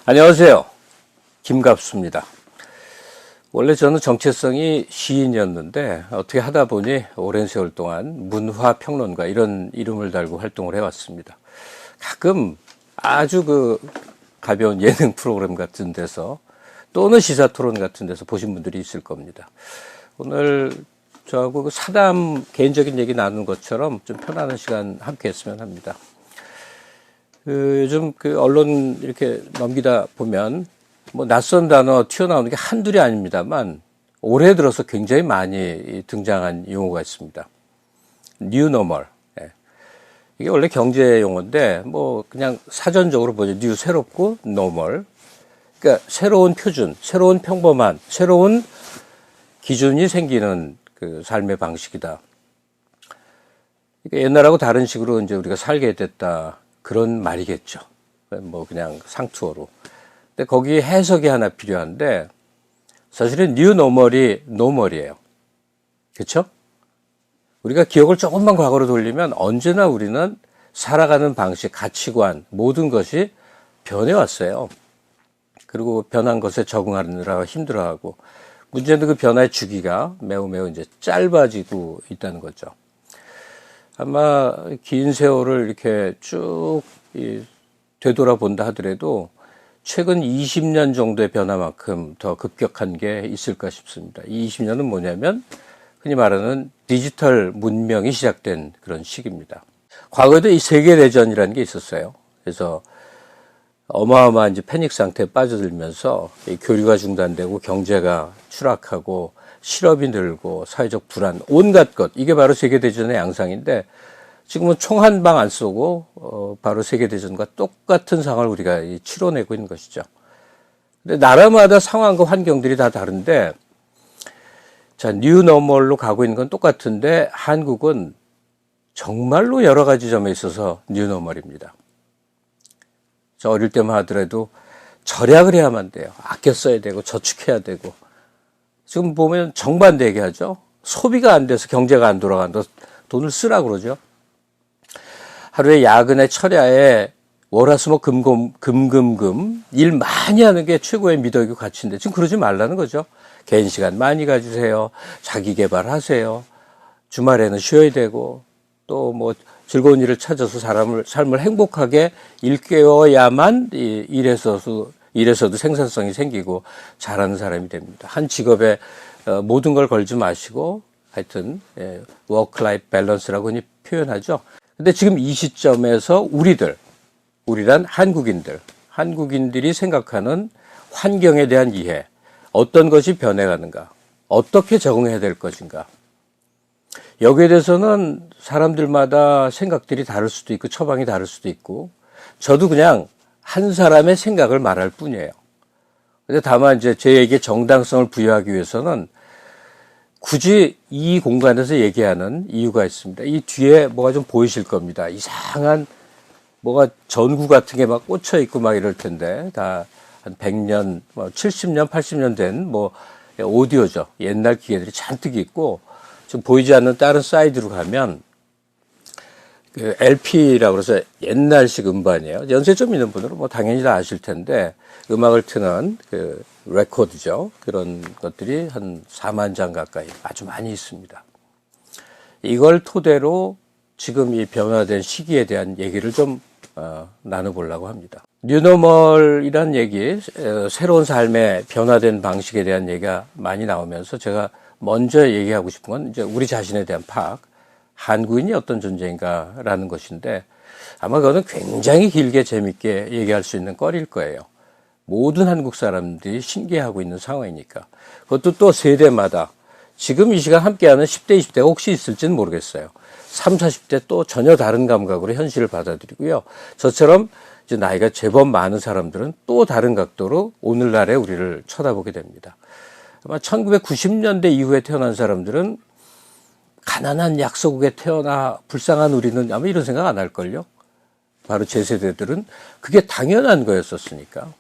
안녕하세요. 김갑수입니다. 원래 저는 정체성이 시인이었는데 어떻게 하다 보니 오랜 세월 동안 문화평론가 이런 이름을 달고 활동을 해왔습니다. 가끔 아주 가벼운 예능 프로그램 같은 데서 또는 시사토론 같은 데서 보신 분들이 있을 겁니다. 오늘 저하고 사담 개인적인 얘기 나누는 것처럼 좀 편안한 시간 함께 했으면 합니다. 요즘 언론 이렇게 넘기다 보면 뭐 낯선 단어 튀어나오는 게 한둘이 아닙니다만 올해 들어서 굉장히 많이 등장한 용어가 있습니다. New Normal. 이게 원래 경제 용어인데 뭐 그냥 사전적으로 보죠. New 새롭고 Normal. 그러니까 새로운 표준, 새로운 평범한, 새로운 기준이 생기는 그 삶의 방식이다. 그러니까 옛날하고 다른 식으로 이제 우리가 살게 됐다. 그런 말이겠죠. 뭐 그냥 상투어로. 근데 거기에 해석이 하나 필요한데 사실은 뉴 노멀이 노멀이에요. 그렇죠? 우리가 기억을 조금만 과거로 돌리면 언제나 우리는 살아가는 방식, 가치관 모든 것이 변해왔어요. 그리고 변한 것에 적응하느라 힘들어하고 문제는 그 변화의 주기가 매우 이제 짧아지고 있다는 거죠. 아마 긴 세월을 이렇게 쭉 되돌아본다 하더라도 최근 20년 정도의 변화만큼 더 급격한 게 있을까 싶습니다. 이 20년은 뭐냐면 흔히 말하는 디지털 문명이 시작된 그런 시기입니다. 과거에도 이 세계대전이라는 게 있었어요. 그래서 어마어마한 이제 패닉 상태에 빠져들면서 교류가 중단되고 경제가 추락하고 실업이 늘고 사회적 불안, 온갖 것. 이게 바로 세계대전의 양상인데 지금은 총 한 방 안 쏘고 바로 세계대전과 똑같은 상황을 우리가 치러내고 있는 것이죠. 근데 나라마다 상황과 환경들이 다 다른데 자, 뉴노멀로 가고 있는 건 똑같은데 한국은 정말로 여러 가지 점에 있어서 뉴노멀입니다. 저 어릴 때만 하더라도 절약을 해야만 돼요. 아껴 써야 되고 저축해야 되고 지금 보면 정반대 얘기하죠. 소비가 안 돼서 경제가 안 돌아간다. 돈을 쓰라 그러죠. 하루에 야근에 철야에 월화수목 금금금 일 많이 하는 게 최고의 미덕이고 가치인데 지금 그러지 말라는 거죠. 개인 시간 많이 가지세요. 자기 개발하세요. 주말에는 쉬어야 되고 또 뭐 즐거운 일을 찾아서 삶을 행복하게 일깨워야만 일에서도 생산성이 생기고 잘하는 사람이 됩니다. 한 직업에 모든 걸 걸지 마시고 하여튼 워크-라이프 밸런스라고 흔히 표현하죠. 근데 지금 이 시점에서 우리란 한국인들이 생각하는 환경에 대한 이해, 어떤 것이 변해가는가, 어떻게 적응해야 될 것인가. 여기에 대해서는 사람들마다 생각들이 다를 수도 있고 처방이 다를 수도 있고 저도 그냥 한 사람의 생각을 말할 뿐이에요. 근데 다만 이제 제 얘기에 정당성을 부여하기 위해서는 굳이 이 공간에서 얘기하는 이유가 있습니다. 이 뒤에 뭐가 좀 보이실 겁니다. 이상한 뭐가 전구 같은 게 막 꽂혀 있고 막 이럴 텐데 다 한 100년, 70년, 80년 된 뭐 오디오죠. 옛날 기계들이 잔뜩 있고 지금 보이지 않는 다른 사이드로 가면 그 LP라고 그래서 옛날식 음반이에요. 연세 좀 있는 분들은 뭐 당연히 다 아실 텐데 음악을 트는 그 레코드죠. 그런 것들이 한 4만 장 가까이 아주 많이 있습니다. 이걸 토대로 지금 이 변화된 시기에 대한 얘기를 좀 나눠보려고 합니다. 뉴노멀이란 얘기, 새로운 삶의 변화된 방식에 대한 얘기가 많이 나오면서 제가 먼저 얘기하고 싶은 건 이제 우리 자신에 대한 파악, 한국인이 어떤 존재인가라는 것인데 아마 그거는 굉장히 길게 재밌게 얘기할 수 있는 거리일 거예요. 모든 한국 사람들이 신기해하고 있는 상황이니까. 그것도 또 세대마다 지금 이 시간 함께하는 10대, 20대가 혹시 있을지는 모르겠어요. 30, 40대 또 전혀 다른 감각으로 현실을 받아들이고요. 저처럼 이제 나이가 제법 많은 사람들은 또 다른 각도로 오늘날의 우리를 쳐다보게 됩니다. 아마 1990년대 이후에 태어난 사람들은 가난한 약소국에 태어나 불쌍한 우리는 아마 이런 생각 안 할걸요. 바로 제 세대들은 그게 당연한 거였었으니까.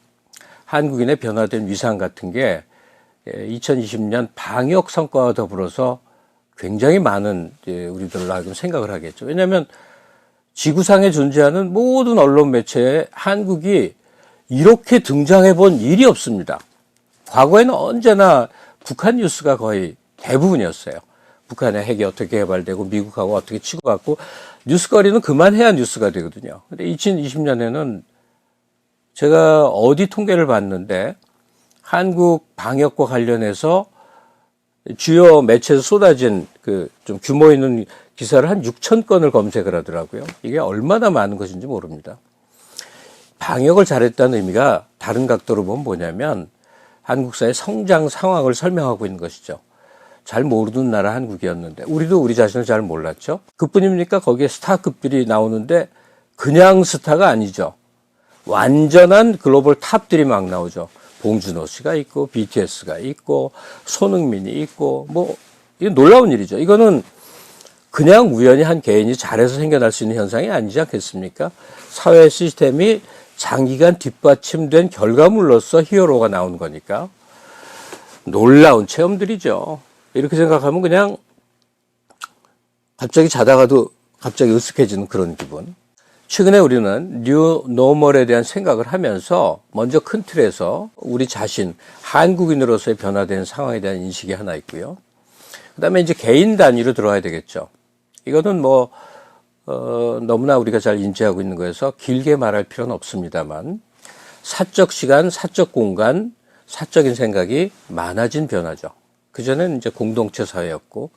한국인의 변화된 위상 같은 게 2020년 방역 성과와 더불어서 굉장히 많은 우리들로 하여금 생각을 하겠죠. 왜냐하면 지구상에 존재하는 모든 언론 매체에 한국이 이렇게 등장해 본 일이 없습니다. 과거에는 언제나 북한 뉴스가 거의 대부분이었어요. 북한의 핵이 어떻게 개발되고 미국하고 어떻게 치고받고 뉴스거리는 그만해야 뉴스가 되거든요. 근데 2020년에는 제가 어디 통계를 봤는데 한국 방역과 관련해서 주요 매체에서 쏟아진 그 좀 규모 있는 기사를 한 6천 건을 검색을 하더라고요. 이게 얼마나 많은 것인지 모릅니다. 방역을 잘했다는 의미가 다른 각도로 보면 뭐냐면 한국 사회의 성장 상황을 설명하고 있는 것이죠. 잘 모르는 나라 한국이었는데 우리도 우리 자신을 잘 몰랐죠. 그뿐입니까? 거기에 스타급들이 나오는데 그냥 스타가 아니죠. 완전한 글로벌 탑들이 막 나오죠. 봉준호 씨가 있고 BTS가 있고 손흥민이 있고 뭐 이게 놀라운 일이죠. 이거는 그냥 우연히 한 개인이 잘해서 생겨날 수 있는 현상이 아니지 않겠습니까? 사회 시스템이 장기간 뒷받침된 결과물로서 히어로가 나오는 거니까 놀라운 체험들이죠. 이렇게 생각하면 그냥 갑자기 자다가도 갑자기 으쓱해지는 그런 기분. 최근에 우리는 뉴 노멀에 대한 생각을 하면서 먼저 큰 틀에서 우리 자신, 한국인으로서의 변화된 상황에 대한 인식이 하나 있고요. 그 다음에 이제 개인 단위로 들어가야 되겠죠. 이거는 뭐, 너무나 우리가 잘 인지하고 있는 거여서 길게 말할 필요는 없습니다만, 사적 시간, 사적 공간, 사적인 생각이 많아진 변화죠. 그전에는 이제 공동체 사회였고,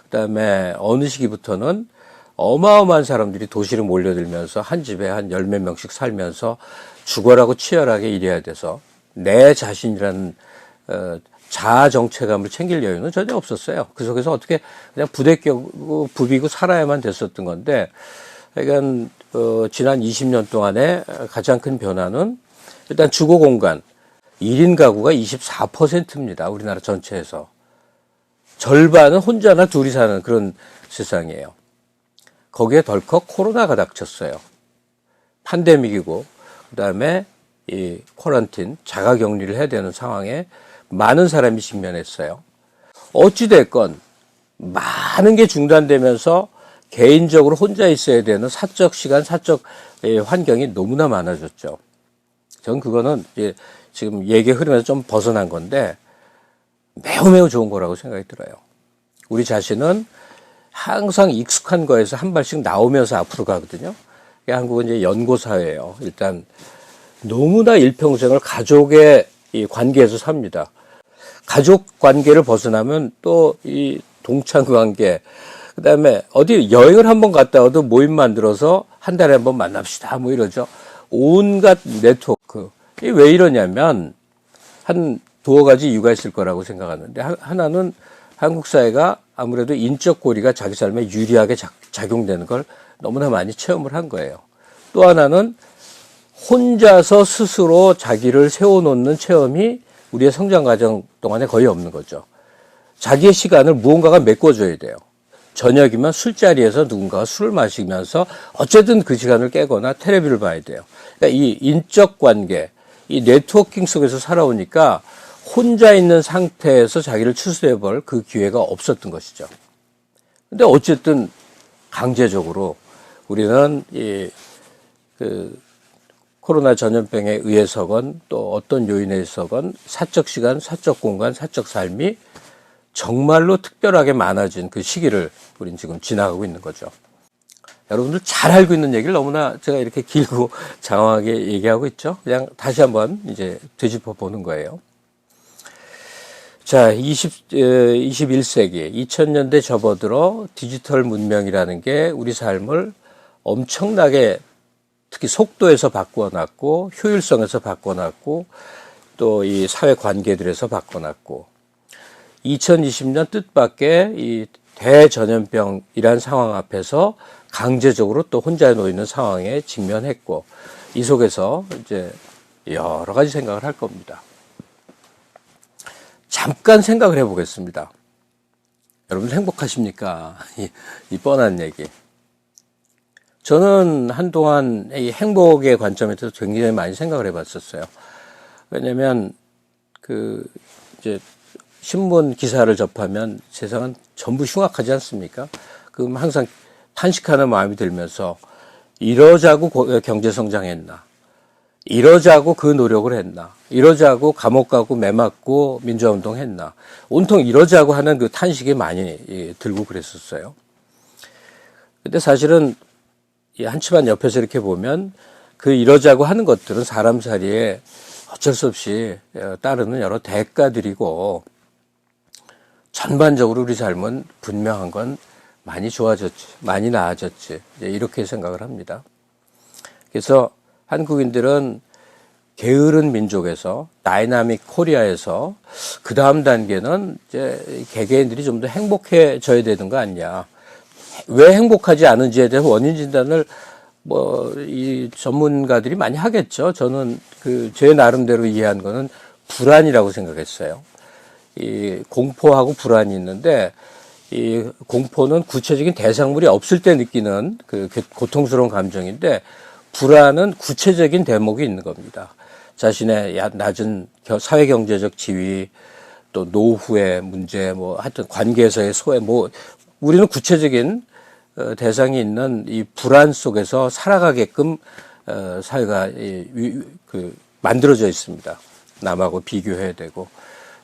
그 다음에 어느 시기부터는 어마어마한 사람들이 도시로 몰려들면서 한 집에 한 열 몇 명씩 살면서 죽어라고 치열하게 일해야 돼서 내 자신이라는 자아 정체감을 챙길 여유는 전혀 없었어요. 그 속에서 어떻게 그냥 부대끼고 부비고 살아야만 됐었던 건데, 그러니까 지난 20년 동안에 가장 큰 변화는 일단 주거 공간 1인 가구가 24%입니다. 우리나라 전체에서 절반은 혼자나 둘이 사는 그런 세상이에요. 거기에 덜컥 코로나가 닥쳤어요. 팬데믹이고 그다음에 이 쿼런틴 자가 격리를 해야 되는 상황에 많은 사람이 직면했어요. 어찌됐건 많은 게 중단되면서 개인적으로 혼자 있어야 되는 사적 시간, 사적 환경이 너무나 많아졌죠. 전 그거는 이제 지금 얘기의 흐름에서 좀 벗어난 건데 매우 좋은 거라고 생각이 들어요. 우리 자신은 항상 익숙한 거에서 한 발씩 나오면서 앞으로 가거든요. 한국은 이제 연고사회예요. 일단 너무나 일평생을 가족의 이 관계에서 삽니다. 가족 관계를 벗어나면 또 이 동창 관계, 그 다음에 어디 여행을 한번 갔다 와도 모임 만들어서 한 달에 한번 만납시다 뭐 이러죠. 온갖 네트워크. 이게 왜 이러냐면 한 두어 가지 이유가 있을 거라고 생각하는데, 하나는 한국 사회가 아무래도 인적 고리가 자기 삶에 유리하게 작용되는 걸 너무나 많이 체험을 한 거예요. 또 하나는 혼자서 스스로 자기를 세워놓는 체험이 우리의 성장 과정 동안에 거의 없는 거죠. 자기의 시간을 무언가가 메꿔줘야 돼요. 저녁이면 술자리에서 누군가가 술을 마시면서 어쨌든 그 시간을 깨거나 텔레비를 봐야 돼요. 그러니까 이 인적 관계, 이 네트워킹 속에서 살아오니까 혼자 있는 상태에서 자기를 추스려볼 그 기회가 없었던 것이죠. 근데 어쨌든 강제적으로 우리는 코로나 전염병에 의해서건 또 어떤 요인에 의해서건 사적 시간, 사적 공간, 사적 삶이 정말로 특별하게 많아진 그 시기를 우린 지금 지나가고 있는 거죠. 여러분들 잘 알고 있는 얘기를 너무나 제가 이렇게 길고 장황하게 얘기하고 있죠. 그냥 다시 한번 이제 되짚어 보는 거예요. 자, 21세기, 2000년대 접어들어 디지털 문명이라는 게 우리 삶을 엄청나게 특히 속도에서 바꿔놨고, 효율성에서 바꿔놨고, 또 이 사회 관계들에서 바꿔놨고, 2020년 뜻밖의 이 대전염병이란 상황 앞에서 강제적으로 또 혼자 놓이는 상황에 직면했고, 이 속에서 이제 여러 가지 생각을 할 겁니다. 잠깐 생각을 해보겠습니다. 여러분 행복하십니까? 이 뻔한 얘기. 저는 한동안 이 행복의 관점에 대해서 굉장히 많이 생각을 해봤었어요. 왜냐면 이제 신문 기사를 접하면 세상은 전부 흉악하지 않습니까? 그럼 항상 탄식하는 마음이 들면서 이러자고 경제 성장했나? 이러자고 그 노력을 했나? 이러자고 감옥 가고 매 맞고 민주화운동 했나? 온통 이러자고 하는 그 탄식이 많이 들고 그랬었어요. 근데 사실은 한치만 옆에서 이렇게 보면 그 이러자고 하는 것들은 사람 살이에 어쩔 수 없이 따르는 여러 대가들이고 전반적으로 우리 삶은 분명한 건 많이 좋아졌지, 많이 나아졌지, 이렇게 생각을 합니다. 그래서 한국인들은 게으른 민족에서 다이나믹 코리아에서 그 다음 단계는 이제 개개인들이 좀 더 행복해져야 되는 거 아니냐. 왜 행복하지 않은지에 대해서 원인 진단을 이 전문가들이 많이 하겠죠. 저는 제 나름대로 이해한 거는 불안이라고 생각했어요. 이 공포하고 불안이 있는데 이 공포는 구체적인 대상물이 없을 때 느끼는 그 고통스러운 감정인데 불안은 구체적인 대목이 있는 겁니다. 자신의 낮은 사회경제적 지위, 또 노후의 문제, 하여튼 관계에서의 소외, 우리는 구체적인 대상이 있는 이 불안 속에서 살아가게끔 사회가 만들어져 있습니다. 남하고 비교해야 되고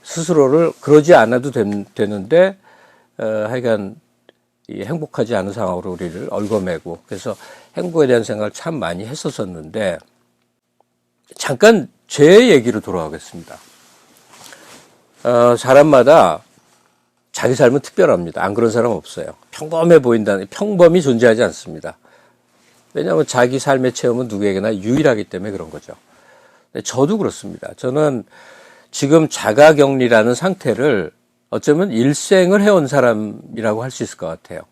스스로를 그러지 않아도 되는데 하여간 행복하지 않은 상황으로 우리를 얽어매고 그래서 행복에 대한 생각을 참 많이 했었었는데 잠깐 제 얘기로 돌아가겠습니다. 사람마다 자기 삶은 특별합니다. 안 그런 사람 없어요. 평범해 보인다는, 평범이 존재하지 않습니다. 왜냐하면 자기 삶의 체험은 누구에게나 유일하기 때문에 그런 거죠. 저도 그렇습니다. 저는 지금 자가격리라는 상태를 어쩌면 일생을 해온 사람이라고 할 수 있을 것 같아요.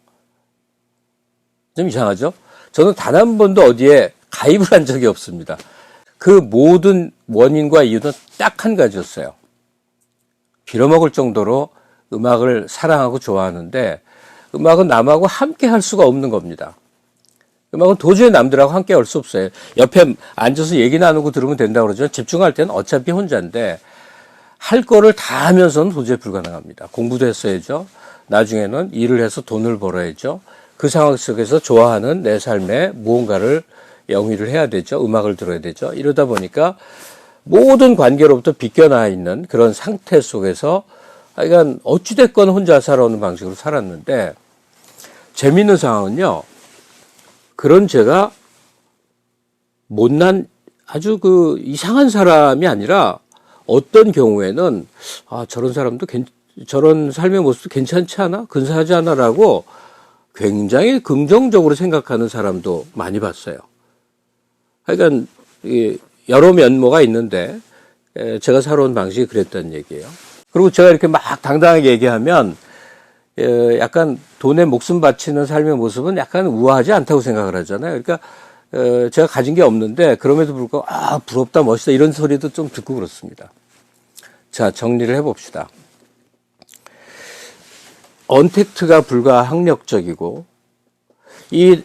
좀 이상하죠? 저는 단 한 번도 어디에 가입을 한 적이 없습니다. 그 모든 원인과 이유는 딱 한 가지였어요. 빌어먹을 정도로 음악을 사랑하고 좋아하는데 음악은 남하고 함께 할 수가 없는 겁니다. 음악은 도저히 남들하고 함께 할 수 없어요. 옆에 앉아서 얘기 나누고 들으면 된다고 그러죠. 집중할 때는 어차피 혼자인데 할 거를 다 하면서는 도저히 불가능합니다. 공부도 했어야죠. 나중에는 일을 해서 돈을 벌어야죠. 그 상황 속에서 좋아하는 내 삶에 무언가를 영위를 해야 되죠. 음악을 들어야 되죠. 이러다 보니까 모든 관계로부터 비껴나 있는 그런 상태 속에서 하여간 어찌됐건 혼자 살아오는 방식으로 살았는데 재미있는 상황은요. 그런 제가 못난 아주 이상한 사람이 아니라 어떤 경우에는 저런 사람도 저런 삶의 모습도 괜찮지 않아? 근사하지 않아? 라고 굉장히 긍정적으로 생각하는 사람도 많이 봤어요. 하여간 여러 면모가 있는데 제가 살아온 방식이 그랬다는 얘기예요. 그리고 제가 이렇게 막 당당하게 얘기하면 약간 돈에 목숨 바치는 삶의 모습은 약간 우아하지 않다고 생각을 하잖아요. 그러니까 제가 가진 게 없는데 그럼에도 불구하고 부럽다 멋있다 이런 소리도 좀 듣고 그렇습니다. 자, 정리를 해봅시다. 언택트가 불가항력적이고 이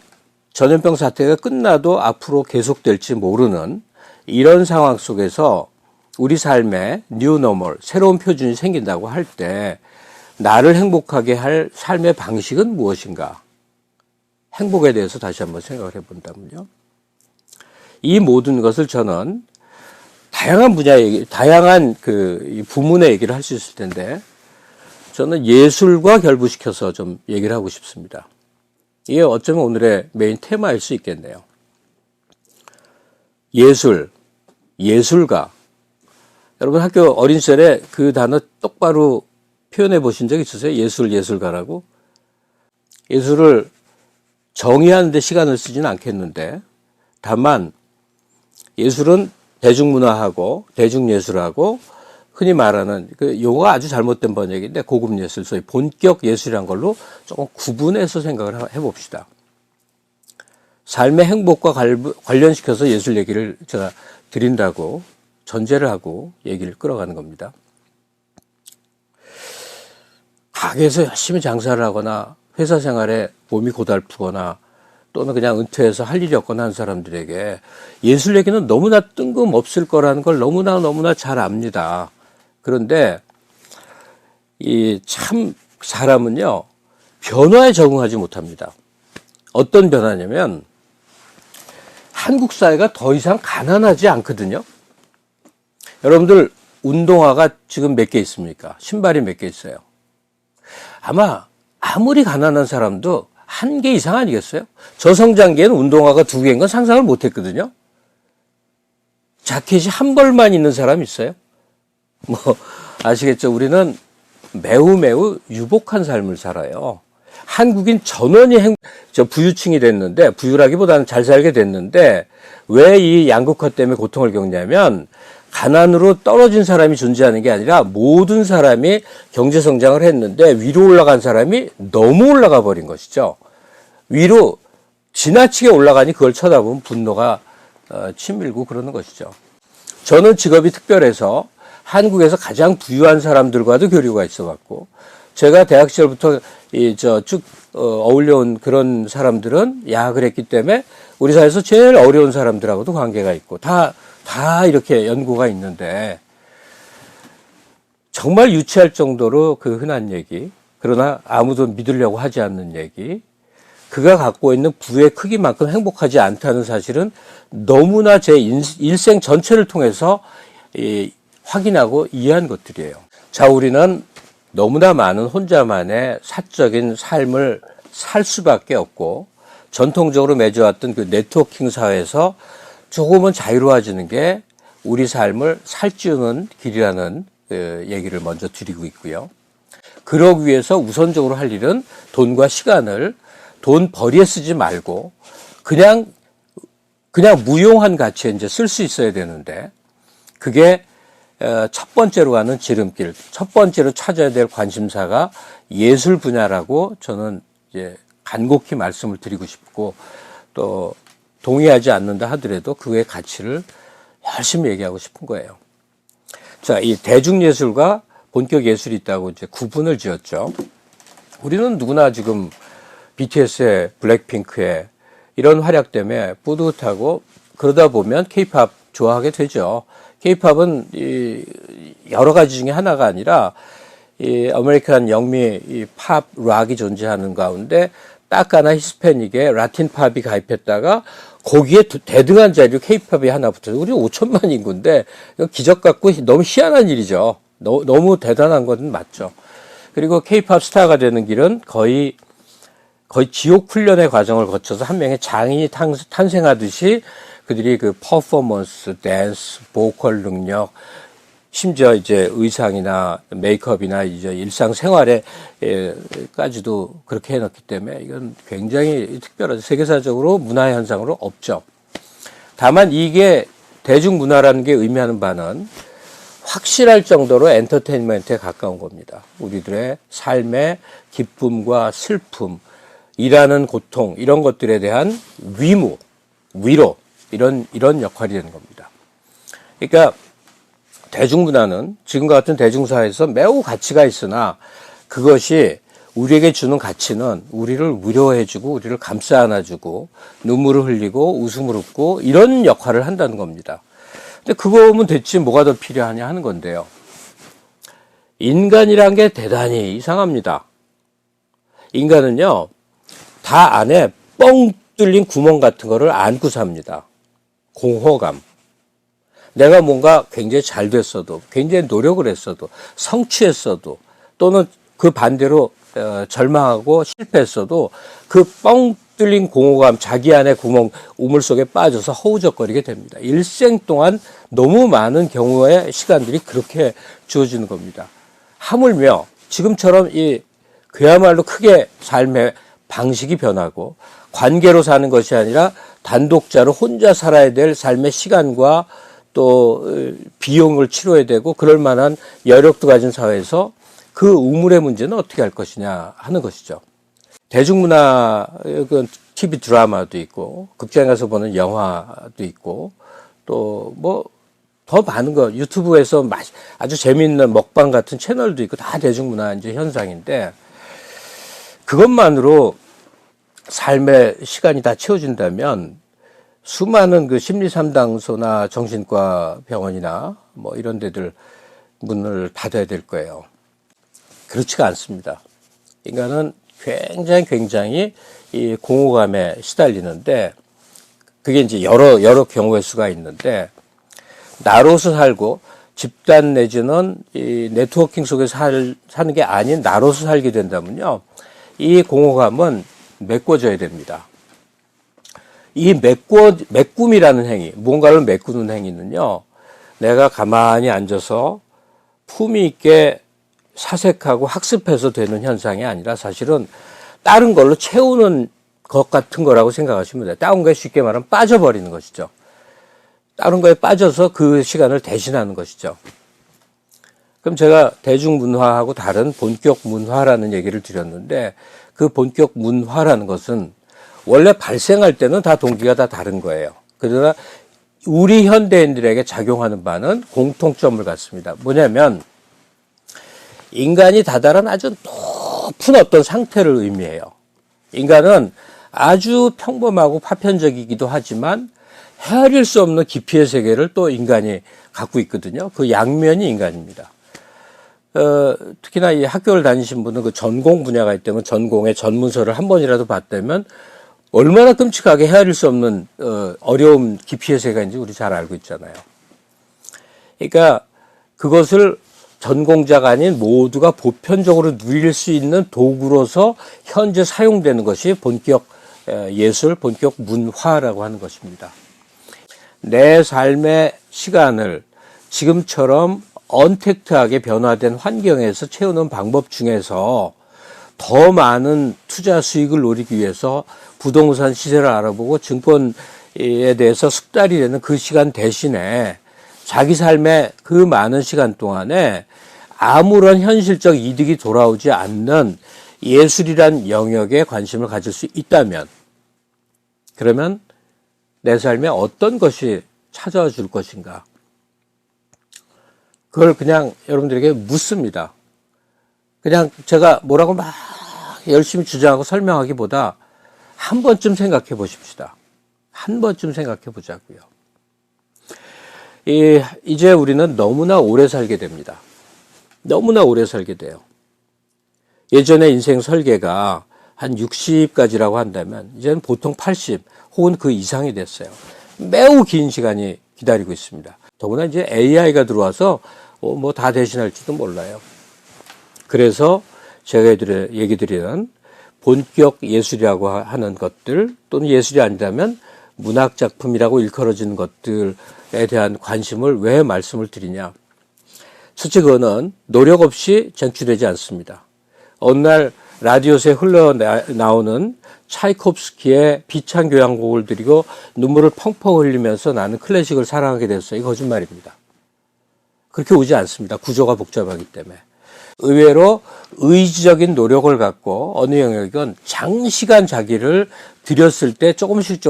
전염병 사태가 끝나도 앞으로 계속될지 모르는 이런 상황 속에서 우리 삶에 뉴 노멀, 새로운 표준이 생긴다고 할 때 나를 행복하게 할 삶의 방식은 무엇인가? 행복에 대해서 다시 한번 생각을 해본다면요. 이 모든 것을 저는 다양한 다양한 부문의 얘기를 할 수 있을 텐데 저는 예술과 결부시켜서 좀 얘기를 하고 싶습니다. 이게 어쩌면 오늘의 메인 테마일 수 있겠네요. 예술, 예술가. 여러분 학교 어린 시절에 그 단어 똑바로 표현해 보신 적 있으세요? 예술, 예술가라고? 예술을 정의하는 데 시간을 쓰지는 않겠는데 다만 예술은 대중문화하고 대중예술하고 흔히 말하는 용어가 아주 잘못된 번역인데 고급 예술, 소위 본격 예술이란 걸로 조금 구분해서 생각을 해봅시다. 삶의 행복과 관련시켜서 예술 얘기를 제가 드린다고 전제를 하고 얘기를 끌어가는 겁니다. 가게에서 열심히 장사를 하거나 회사 생활에 몸이 고달프거나 또는 그냥 은퇴해서 할 일이 없거나 하는 사람들에게 예술 얘기는 너무나 뜬금없을 거라는 걸 너무나 잘 압니다. 그런데 참 사람은요 변화에 적응하지 못합니다. 어떤 변화냐면 한국 사회가 더 이상 가난하지 않거든요. 여러분들 운동화가 지금 몇 개 있습니까? 신발이 몇 개 있어요? 아마 아무리 가난한 사람도 한 개 이상 아니겠어요? 저성장기에는 운동화가 2개인 건 상상을 못 했거든요. 자켓이 한 벌만 있는 사람 있어요? 뭐 아시겠죠? 우리는 매우 유복한 삶을 살아요. 한국인 전원이 부유층이 됐는데, 부유라기보다는 잘 살게 됐는데, 왜 이 양극화 때문에 고통을 겪냐면 가난으로 떨어진 사람이 존재하는 게 아니라 모든 사람이 경제 성장을 했는데 위로 올라간 사람이 너무 올라가 버린 것이죠. 위로 지나치게 올라가니 그걸 쳐다보면 분노가 치밀고 그러는 것이죠. 저는 직업이 특별해서 한국에서 가장 부유한 사람들과도 교류가 있어갖고, 제가 대학 시절부터 쭉 어울려온 그런 사람들은 야학을 했기 때문에 우리 사회에서 제일 어려운 사람들하고도 관계가 있고, 다 이렇게 연고가 있는데, 정말 유치할 정도로 그 흔한 얘기, 그러나 아무도 믿으려고 하지 않는 얘기, 그가 갖고 있는 부의 크기만큼 행복하지 않다는 사실은 너무나 제 일생 전체를 통해서 확인하고 이해한 것들이에요. 자, 우리는 너무나 많은 혼자만의 사적인 삶을 살 수밖에 없고, 전통적으로 맺어왔던 그 네트워킹 사회에서 조금은 자유로워지는 게 우리 삶을 살찌우는 길이라는 얘기를 먼저 드리고 있고요. 그러기 위해서 우선적으로 할 일은 돈과 시간을 돈벌이에 쓰지 말고 그냥 무용한 가치에 이제 쓸 수 있어야 되는데, 그게 첫 번째로 가는 지름길, 첫 번째로 찾아야 될 관심사가 예술 분야라고 저는 이제 간곡히 말씀을 드리고 싶고, 또 동의하지 않는다 하더라도 그의 가치를 열심히 얘기하고 싶은 거예요. 자, 이 대중예술과 본격 예술이 있다고 이제 구분을 지었죠. 우리는 누구나 지금 BTS의 블랙핑크의 이런 활약 때문에 뿌듯하고, 그러다 보면 K-팝 좋아하게 되죠. K-팝은 여러 가지 중에 하나가 아니라 이 아메리칸 영미 이 팝 락이 존재하는 가운데 딱 하나 히스패닉의 라틴 팝이 가입했다가 거기에 대등한 자리로 K-팝이 하나 붙어서 우리 5천만 인구인데 기적 같고 너무 희한한 일이죠. 너무 대단한 건 맞죠. 그리고 K-팝 스타가 되는 길은 거의 지옥 훈련의 과정을 거쳐서 한 명의 장인이 탄생하듯이 그들이 그 퍼포먼스, 댄스, 보컬 능력, 심지어 이제 의상이나 메이크업이나 이제 일상생활에까지도 그렇게 해놨기 때문에 이건 굉장히 특별하죠. 세계사적으로 문화 현상으로 없죠. 다만 이게 대중문화라는 게 의미하는 바는 확실할 정도로 엔터테인먼트에 가까운 겁니다. 우리들의 삶의 기쁨과 슬픔, 일하는 고통, 이런 것들에 대한 위로, 이런 역할이 되는 겁니다. 그러니까 대중문화는 지금과 같은 대중사회에서 매우 가치가 있으나 그것이 우리에게 주는 가치는 우리를 위로해주고 우리를 감싸 안아주고 눈물을 흘리고 웃음을 웃고 이런 역할을 한다는 겁니다. 근데 그거면 됐지 뭐가 더 필요하냐 하는 건데요. 인간이란 게 대단히 이상합니다. 인간은요, 다 안에 뻥 뚫린 구멍 같은 거를 안고 삽니다. 공허감. 내가 뭔가 굉장히 잘 됐어도, 굉장히 노력을 했어도, 성취했어도, 또는 그 반대로 절망하고 실패했어도 그 뻥 뚫린 공허감, 자기 안의 구멍, 우물 속에 빠져서 허우적거리게 됩니다. 일생 동안 너무 많은 경우의 시간들이 그렇게 주어지는 겁니다. 하물며 지금처럼 그야말로 크게 삶의 방식이 변하고 관계로 사는 것이 아니라 단독자로 혼자 살아야 될 삶의 시간과 또 비용을 치러야 되고 그럴 만한 여력도 가진 사회에서 그 우물의 문제는 어떻게 할 것이냐 하는 것이죠. 대중문화, TV 드라마도 있고 극장에 가서 보는 영화도 있고 또 뭐 더 많은 거 유튜브에서 아주 재미있는 먹방 같은 채널도 있고 다 대중문화 이제 현상인데, 그것만으로 삶의 시간이 다 채워진다면 수많은 그 심리 상담소나 정신과 병원이나 뭐 이런 데들 문을 닫아야 될 거예요. 그렇지가 않습니다. 인간은 굉장히 이 공허감에 시달리는데, 그게 이제 여러 경우의 수가 있는데, 나로서 살고 집단 내지는 이 네트워킹 속에서 사는 게 아닌 나로서 살게 된다면요, 이 공허감은 메꿔져야 됩니다. 이 메꿈이라는 행위, 무언가를 메꾸는 행위는요, 내가 가만히 앉아서 품위 있게 사색하고 학습해서 되는 현상이 아니라 사실은 다른 걸로 채우는 것 같은 거라고 생각하시면 돼요. 다른 거에 쉽게 말하면 빠져버리는 것이죠. 다른 거에 빠져서 그 시간을 대신하는 것이죠. 그럼 제가 대중문화하고 다른 본격 문화라는 얘기를 드렸는데, 그 본격 문화라는 것은 원래 발생할 때는 다 동기가 다 다른 거예요. 그러나 우리 현대인들에게 작용하는 바는 공통점을 갖습니다. 뭐냐면 인간이 다다른 아주 높은 어떤 상태를 의미해요. 인간은 아주 평범하고 파편적이기도 하지만 헤아릴 수 없는 깊이의 세계를 또 인간이 갖고 있거든요. 그 양면이 인간입니다. 특히나 이 학교를 다니신 분은 그 전공 분야가 있다면 전공의 전문서를 한 번이라도 봤다면 얼마나 끔찍하게 헤아릴 수 없는 어려움 깊이의 세계인지 우리 잘 알고 있잖아요. 그러니까 그것을 전공자가 아닌 모두가 보편적으로 누릴 수 있는 도구로서 현재 사용되는 것이 본격 예술, 본격 문화라고 하는 것입니다. 내 삶의 시간을 지금처럼 언택트하게 변화된 환경에서 채우는 방법 중에서 더 많은 투자 수익을 노리기 위해서 부동산 시세를 알아보고 증권에 대해서 숙달이 되는 그 시간 대신에 자기 삶의 그 많은 시간 동안에 아무런 현실적 이득이 돌아오지 않는 예술이란 영역에 관심을 가질 수 있다면, 그러면 내 삶에 어떤 것이 찾아와 줄 것인가? 그걸 그냥 여러분들에게 묻습니다. 그냥 제가 뭐라고 막 열심히 주장하고 설명하기보다 한 번쯤 생각해 보십시다. 한 번쯤 생각해 보자고요. 이제 우리는 너무나 오래 살게 됩니다. 너무나 오래 살게 돼요. 예전에 인생 설계가 한 60까지라고 한다면 이제는 보통 80 혹은 그 이상이 됐어요. 매우 긴 시간이 기다리고 있습니다. 더구나 이제 AI가 들어와서 뭐 다 대신할지도 몰라요. 그래서 제가 얘기 드리는 본격 예술이라고 하는 것들, 또는 예술이 아니라면 문학 작품이라고 일컬어지는 것들에 대한 관심을 왜 말씀을 드리냐. 첫째, 그거는 노력 없이 쟁취되지 않습니다. 어느 날 라디오에 흘러나오는 차이콥스키의 비찬 교향곡을 들이고 눈물을 펑펑 흘리면서 나는 클래식을 사랑하게 됐어요. 이거 거짓말입니다. 그렇게 오지 않습니다. 구조가 복잡하기 때문에. 의외로 의지적인 노력을 갖고 어느 영역은 장시간 자기를 들였을 때 조금씩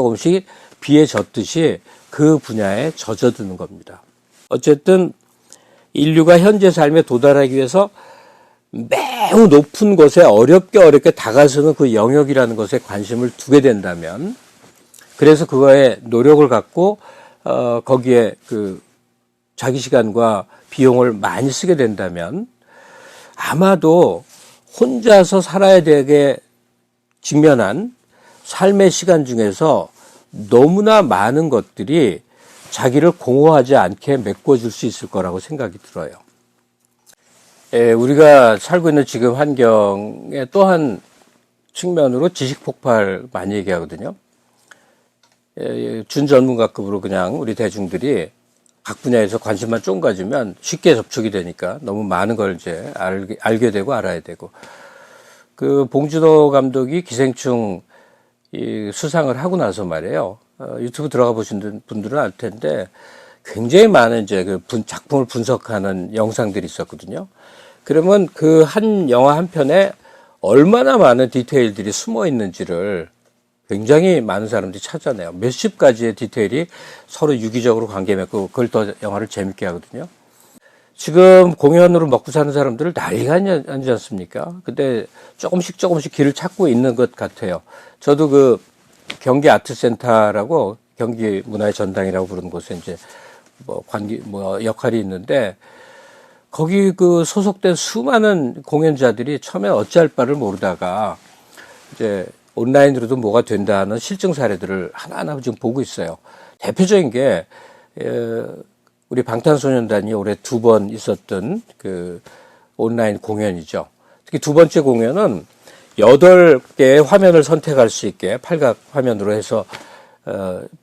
비에 젖듯이 그 분야에 젖어드는 겁니다. 어쨌든 인류가 현재 삶에 도달하기 위해서 매우 높은 곳에 어렵게 다가서는 그 영역이라는 것에 관심을 두게 된다면, 그래서 그거에 노력을 갖고 거기에 그 자기 시간과 비용을 많이 쓰게 된다면 아마도 혼자서 살아야 되게 직면한 삶의 시간 중에서 너무나 많은 것들이 자기를 공허하지 않게 메꿔줄 수 있을 거라고 생각이 들어요. 우리가 살고 있는 지금 환경의 또 한 측면으로 지식 폭발 많이 얘기하거든요. 준전문가급으로 그냥 우리 대중들이 각 분야에서 관심만 좀 가지면 쉽게 접촉이 되니까 너무 많은 걸 이제 알게 되고 알아야 되고. 그 봉준호 감독이 기생충 수상을 하고 나서 말이에요. 유튜브 들어가 보신 분들은 알 텐데 굉장히 많은 이제 그 작품을 분석하는 영상들이 있었거든요. 그러면 그 한 영화 한 편에 얼마나 많은 디테일들이 숨어 있는지를 굉장히 많은 사람들이 찾아내요. 몇십 가지의 디테일이 서로 유기적으로 관계 맺고 그걸 더 영화를 재밌게 하거든요. 지금 공연으로 먹고 사는 사람들을 난리가 아니지 않습니까? 근데 조금씩 길을 찾고 있는 것 같아요. 저도 그 경기 아트센터라고 경기 문화의 전당이라고 부르는 곳에 이제 역할이 있는데, 거기 그 소속된 수많은 공연자들이 처음에 어찌할 바를 모르다가 이제 온라인으로도 뭐가 된다는 실증 사례들을 하나하나 지금 보고 있어요. 대표적인 게 우리 방탄소년단이 올해 2번 있었던 그 온라인 공연이죠. 특히 두 번째 공연은 8개의 화면을 선택할 수 있게 팔각 화면으로 해서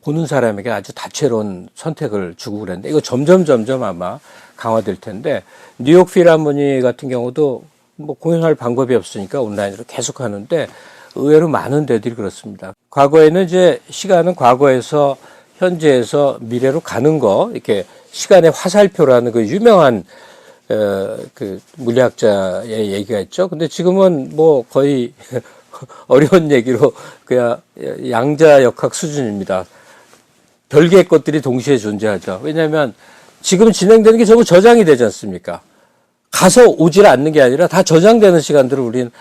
보는 사람에게 아주 다채로운 선택을 주고 그랬는데 이거 점점 아마 강화될 텐데 뉴욕 필하모니 같은 경우도 뭐 공연할 방법이 없으니까 온라인으로 계속 하는데 의외로 많은 데들이 그렇습니다. 과거에는 이제 시간은 과거에서 현재에서 미래로 가는 거 이렇게 시간의 화살표라는 그 유명한 그 물리학자의 얘기가 있죠. 근데 지금은 뭐 거의 어려운 얘기로 그냥 양자역학 수준입니다. 별개의 것들이 동시에 존재하죠. 왜냐하면 지금 진행되는 게 전부 저장이 되지 않습니까? 가서 오질 않는 게 아니라 다 저장되는 시간들을 우리는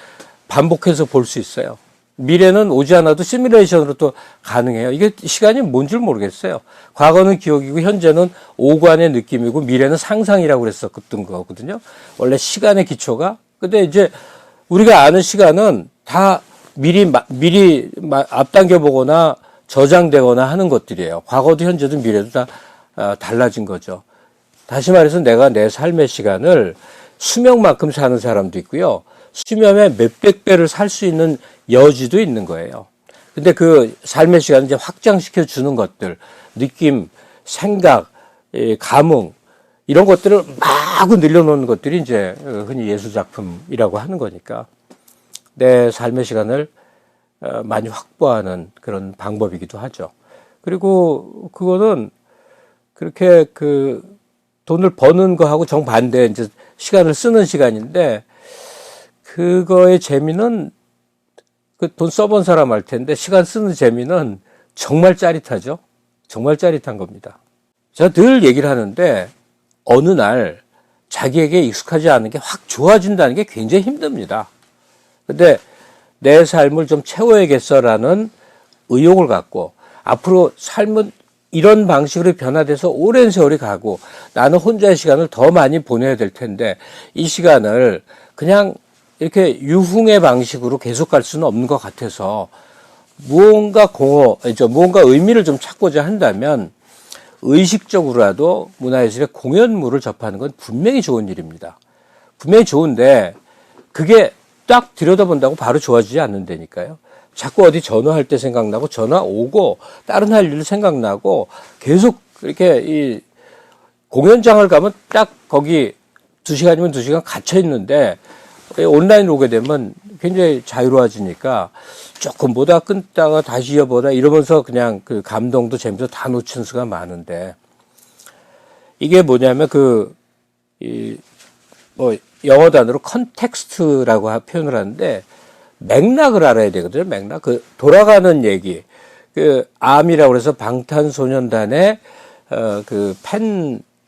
반복해서 볼 수 있어요. 미래는 오지 않아도 시뮬레이션으로 또 가능해요. 이게 시간이 뭔 줄 모르겠어요. 과거는 기억이고 현재는 오관의 느낌이고 미래는 상상이라고 그랬었던 거거든요. 원래 시간의 기초가. 근데 이제 우리가 아는 시간은 다 미리 앞당겨 보거나 저장되거나 하는 것들이에요. 과거도 현재도 미래도 다 달라진 거죠. 다시 말해서 내가 내 삶의 시간을 수명만큼 사는 사람도 있고요. 수명의 몇백 배를 살 수 있는 여지도 있는 거예요. 근데 그 삶의 시간을 이제 확장시켜 주는 것들, 느낌, 생각, 감흥, 이런 것들을 마구 늘려놓는 것들이 이제 흔히 예술작품이라고 하는 거니까 내 삶의 시간을 많이 확보하는 그런 방법이기도 하죠. 그리고 그거는 그렇게 그 돈을 버는 거하고 정반대 이제 시간을 쓰는 시간인데 그거의 재미는 그 돈 써본 사람 알 텐데 시간 쓰는 재미는 정말 짜릿하죠. 정말 짜릿한 겁니다. 제가 늘 얘기를 하는데 어느 날 자기에게 익숙하지 않은 게 확 좋아진다는 게 굉장히 힘듭니다. 근데 내 삶을 좀 채워야겠어라는 의욕을 갖고 앞으로 삶은 이런 방식으로 변화돼서 오랜 세월이 가고 나는 혼자의 시간을 더 많이 보내야 될 텐데 이 시간을 그냥 이렇게 유흥의 방식으로 계속 갈 수는 없는 것 같아서 무언가 의미를 좀 찾고자 한다면 의식적으로라도 문화예술의 공연물을 접하는 건 분명히 좋은 일입니다. 분명히 좋은데 그게 딱 들여다본다고 바로 좋아지지 않는다니까요. 자꾸 어디 전화할 때 생각나고 전화 오고 다른 할 일 생각나고 계속 이렇게 이 공연장을 가면 딱 거기 2시간이면 2시간 갇혀 있는데 온라인으로 오게 되면 굉장히 자유로워지니까 조금 보다 끊다가 다시 이어보다 이러면서 그냥 그 감동도 재미도 다 놓친 수가 많은데 이게 뭐냐면 영어 단어로 컨텍스트라고 표현을 하는데 맥락을 알아야 되거든요. 맥락. 그 돌아가는 얘기. 그 암이라고 해서 방탄소년단의 그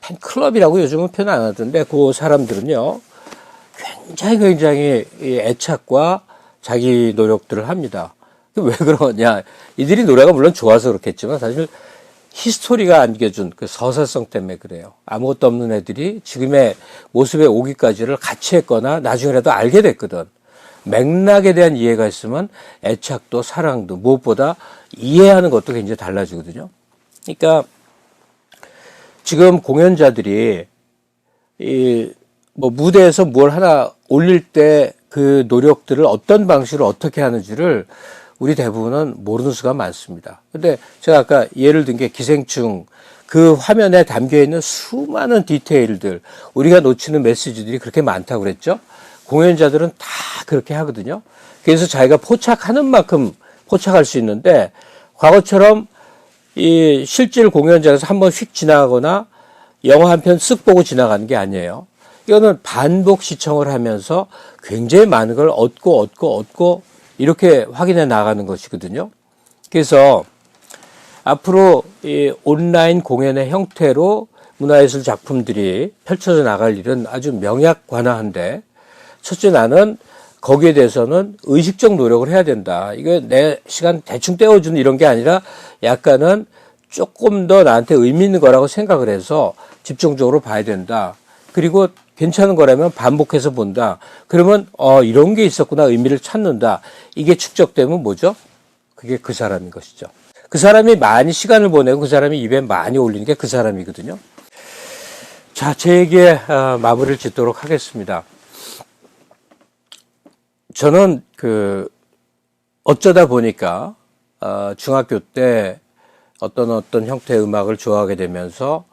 팬클럽이라고 요즘은 표현 안 하던데 그 사람들은요. 굉장히 애착과 자기 노력들을 합니다. 왜 그러냐. 이들이 노래가 물론 좋아서 그렇겠지만 사실 히스토리가 안겨준 그 서사성 때문에 그래요. 아무것도 없는 애들이 지금의 모습에 오기까지를 같이 했거나 나중에라도 알게 됐거든. 맥락에 대한 이해가 있으면 애착도 사랑도 무엇보다 이해하는 것도 굉장히 달라지거든요. 그러니까 지금 공연자들이 무대에서 뭘 하나 올릴 때 그 노력들을 어떤 방식으로 어떻게 하는지를 우리 대부분은 모르는 수가 많습니다. 근데 제가 아까 예를 든 게 기생충 그 화면에 담겨 있는 수많은 디테일들 우리가 놓치는 메시지들이 그렇게 많다고 그랬죠. 공연자들은 다 그렇게 하거든요. 그래서 자기가 포착하는 만큼 포착할 수 있는데 과거처럼 이 실질 공연장에서 한번 휙 지나가거나 영화 한 편 쓱 보고 지나가는 게 아니에요. 이거는 반복 시청을 하면서 굉장히 많은 걸 얻고 이렇게 확인해 나가는 것이거든요. 그래서 앞으로 이 온라인 공연의 형태로 문화예술 작품들이 펼쳐져 나갈 일은 아주 명약관화한데 첫째 나는 거기에 대해서는 의식적 노력을 해야 된다. 이거 내 시간 대충 때워주는 이런 게 아니라 약간은 조금 더 나한테 의미 있는 거라고 생각을 해서 집중적으로 봐야 된다. 그리고 괜찮은 거라면 반복해서 본다. 그러면 이런 게 있었구나, 의미를 찾는다. 이게 축적되면 뭐죠? 그게 그 사람인 것이죠. 그 사람이 많이 시간을 보내고 그 사람이 입에 많이 올리는 게 그 사람이거든요. 자, 제 얘기에 마무리를 짓도록 하겠습니다. 저는 어쩌다 보니까 중학교 때 어떤 형태의 음악을 좋아하게 되면서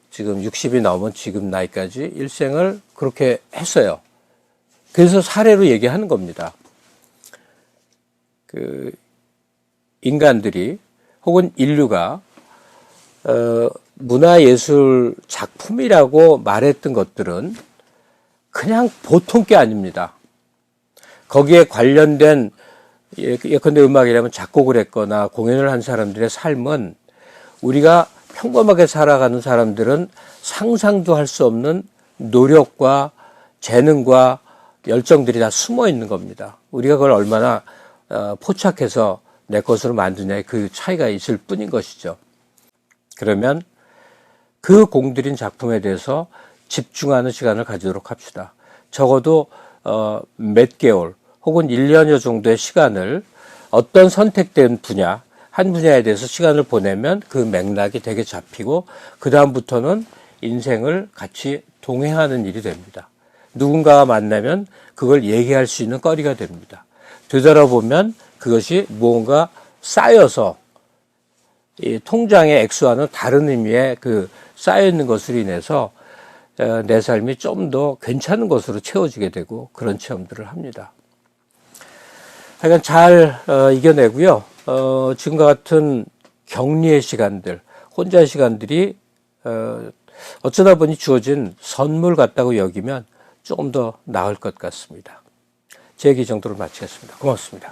지금 60이 넘은 지금 나이까지 일생을 그렇게 했어요. 그래서 사례로 얘기하는 겁니다. 인간들이 혹은 인류가 문화예술 작품이라고 말했던 것들은 그냥 보통 게 아닙니다. 거기에 관련된 예컨대 음악이라면 작곡을 했거나 공연을 한 사람들의 삶은 우리가 평범하게 살아가는 사람들은 상상도 할 수 없는 노력과 재능과 열정들이 다 숨어 있는 겁니다. 우리가 그걸 얼마나 포착해서 내 것으로 만드냐의 그 차이가 있을 뿐인 것이죠. 그러면 그 공들인 작품에 대해서 집중하는 시간을 가지도록 합시다. 적어도 몇 개월 혹은 1년여 정도의 시간을 어떤 선택된 분야, 한 분야에 대해서 시간을 보내면 그 맥락이 되게 잡히고 그 다음부터는 인생을 같이 동행하는 일이 됩니다. 누군가와 만나면 그걸 얘기할 수 있는 거리가 됩니다. 되돌아보면 그것이 무언가 쌓여서 이 통장의 액수와는 다른 의미의 쌓여있는 것으로 인해서 내 삶이 좀 더 괜찮은 것으로 채워지게 되고 그런 체험들을 합니다. 하여간 잘 이겨내고요. 지금과 같은 격리의 시간들, 혼자의 시간들이 어쩌다 보니 주어진 선물 같다고 여기면 조금 더 나을 것 같습니다. 제 얘기 정도로 마치겠습니다. 고맙습니다.